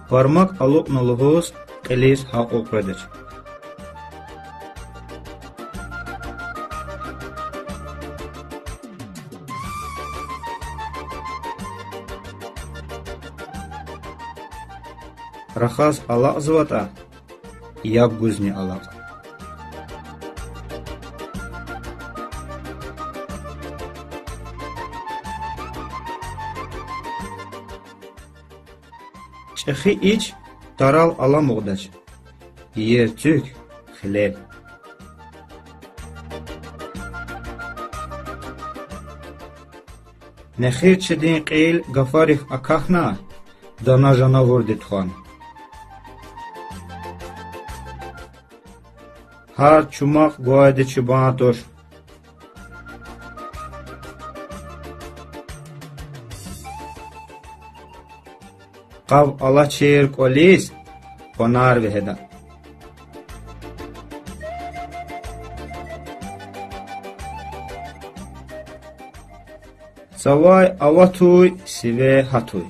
Пармак алук нулгус qiliz haquqidir. Рахаз алaq zvata, як гузни алaq. Чехи iç, daral alamuğdaç. Yer tük, xilel. Nexir çedin qil gafarif akahna, dana jana vurdit xan. Har çumaq guayde çubanator. Qav ala çer qolis, qonar veheda. Savay avatuy, sive hatuy.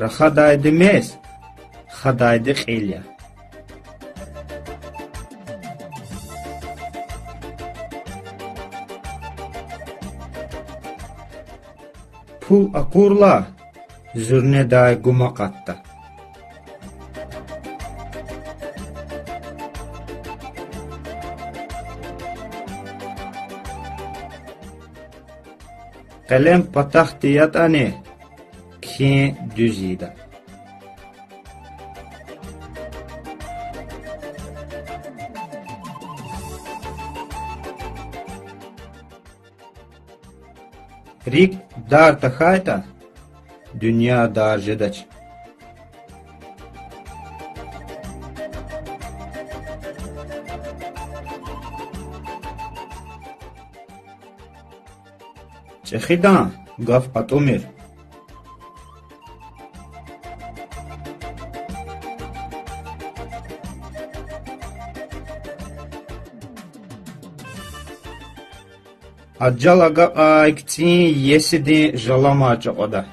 Raxadaydı mes, xadaydı qilya. Pul akurla, zürne day gumak atta. Kalem patahtiyat ane, ki düzida. Rik dar tahayta, dünya dar jedaç. Çexidan gaf atomir. Acalaga aikti yesidi jalamaca oda.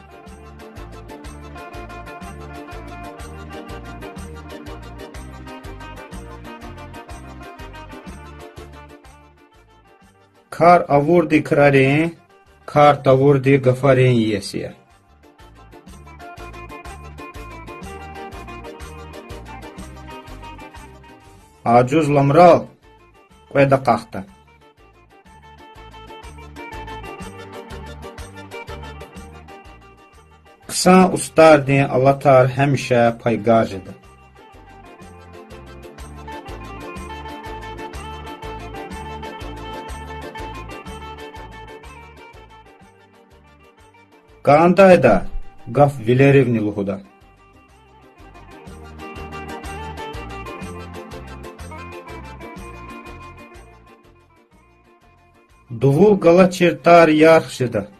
Kar avurdi krarin, kar tavurdi gafarin yesiye. Acuz lamral, queda qahta. Kısa ustardin Allatar həmişə paygajıdır. Qandayda qaf vilerivni luhuda. Duvul qala çertar yarxşıda.